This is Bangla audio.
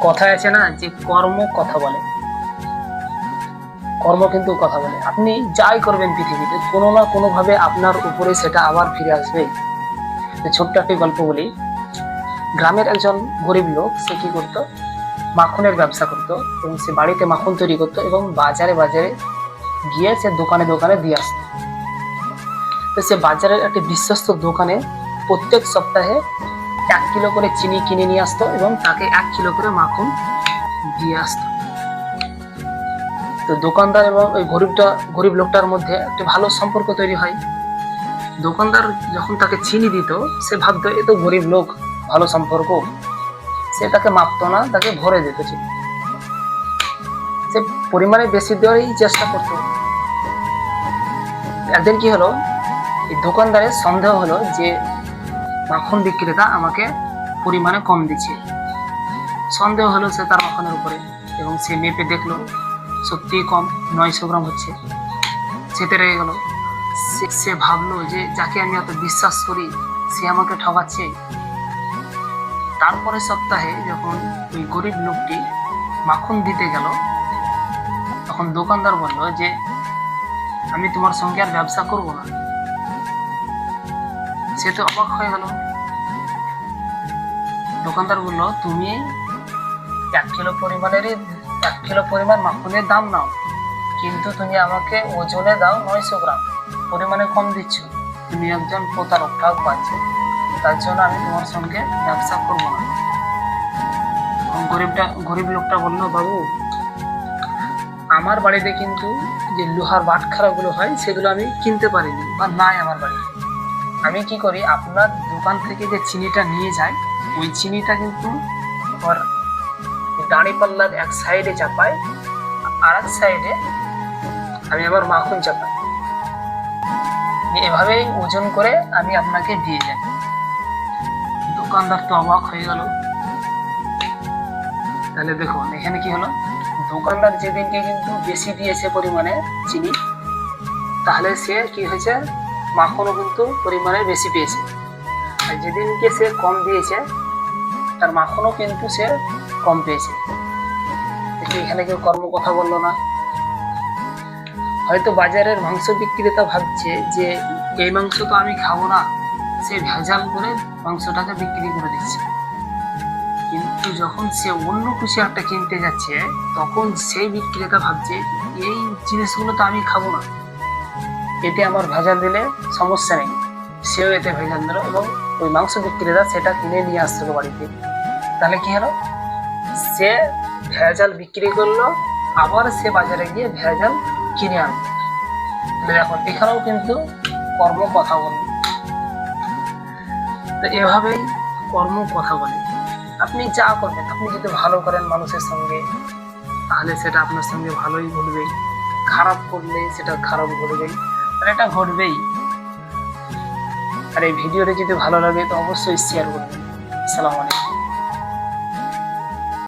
কথায় আছে না যে কর্ম কথা বলে, কর্ম কিন্তু কথা বলে। আপনি যাই করবেন পৃথিবীতে কোনো না কোনো ভাবে আপনার উপরে সেটা আবার ফিরে আসবে। ছোট্ট একটি গল্প বলি। গ্রামের একজন গরিব লোক, সে কি করতো, মাখনের ব্যবসা করতো এবং সে বাড়িতে মাখন তৈরি করতো এবং বাজারে বাজারে গিয়ে সে দোকানে দোকানে দিয়ে আসতো। তো সে বাজারের একটি বিশ্বস্ত দোকানে প্রত্যেক সপ্তাহে 1 কিলো করে চিনি কিনে নিয়ে আসতো এবং তাকে 1 কিলো করে মাখন দিয়ে আসতো। তো দোকানদার এবং ওই গরিব লোকটার মধ্যে একটা ভালো সম্পর্ক তৈরি হয়। দোকানদার যখন তাকে চিনি দিত, সে ভাবতো এ তো গরিব লোক, ভালো সম্পর্ক, সে তাকে মাপতো না, তাকে ভরে দিত চিনি। সে পরিমাণে বেশি দেওয়ারই চেষ্টা করতো। একদিন কি হলো, এই দোকানদারের সন্দেহ হলো যে মাখন বিক্রেতা আমাকে পরিমাণে কম দিচ্ছে। সন্দেহ হলো সে তার মাখনের উপরে এবং সে মেপে দেখলো সত্যি কম, 900 গ্রাম হচ্ছে। চেতে রেগে গেল। সে ভাবলো যে যাকে আমি এত বিশ্বাস করি সে আমাকে ঠকাচ্ছে। তারপরে সপ্তাহে যখন ওই গরিব লোকটি মাখন দিতে গেল, তখন দোকানদার বলল যে আমি তোমার সঙ্গে আর ব্যবসা করব না। সে তো অবাক হয়ে গেল। দোকানদার বলল, তুমি 1 কিলো পরিমাণ মাখনের দাম নাও, কিন্তু তুমি আমাকে ওজনে দাও 900 গ্রাম, পরিমাণে কম দিচ্ছ, তুমি একজন প্রতারক, ঠকবাজ, তার জন্য আমি তোমার সঙ্গে ব্যবসা করবো না। গরিব লোকটা বলল, বাবু, আমার বাড়িতে কিন্তু যে লোহার বাটখারাগুলো হয় সেগুলো আমি কিনতে পারিনি বা নাই আমার বাড়িতে। আমি কি করি, আপনার দোকান থেকে যে চিনিটা নিয়ে যাই, ওই চিনিটা কিন্তু ওর দাঁড়ি পাল্লার এক সাইডে চাপাই, আর এক সাইডে আমি আবার মাখন চাপাই, এভাবেই ওজন করে আমি আপনাকে দিয়ে যাই। দোকানদার তো অবাক হয়ে গেল। তাহলে দেখুন এখানে কি হলো, দোকানদার যেদিনকে কিন্তু বেশি দিয়েছে পরিমাণে চিনি, তাহলে সে কি হয়েছে, মাখনও কিন্তু পরিমাণে বেশি পেয়েছে। আর যেদিনকে সে কম দিয়েছে, তার মাখনও কিন্তু সে কম পেয়েছে। এখানে কেউ কর্ম কথা বললো না। হয়তো বাজারের মাংস বিক্রেতা ভাবছে যে এই মাংস তো আমি খাবো না, সে ভেজাল করে মাংসটাকে বিক্রি করে দিচ্ছে। কিন্তু যখন সে অন্য কিছু একটা কিনতে যাচ্ছে, তখন সেই বিক্রেতা ভাবছে এই জিনিসগুলো তো আমি খাবো না, এতে আমার ভেজাল দিলে সমস্যা নেই। সেও এতে ভেজাল দিল এবং ওই মাংস বিক্রেতা সেটা কিনে নিয়ে আসছিল বাড়িতে। তাহলে কি হলো, সে ভেজাল বিক্রি করলো, আবার সে বাজারে গিয়ে ভেজাল কিনে আনলো। দেখুন এখানেও কিন্তু কর্ম কথা বলে। তো এভাবেই কর্ম কথা বলে। আপনি যা করবেন, আপনি যদি ভালো করেন মানুষের সঙ্গে, তাহলে সেটা আপনার সঙ্গে ভালোই ঘটবে। খারাপ করলে সেটা খারাপ ঘটবেই, আর এটা ঘটবেই। আর এই ভিডিওটা যদি ভালো লাগে তো অবশ্যই শেয়ার করবেন। আসসালামু আলাইকুম।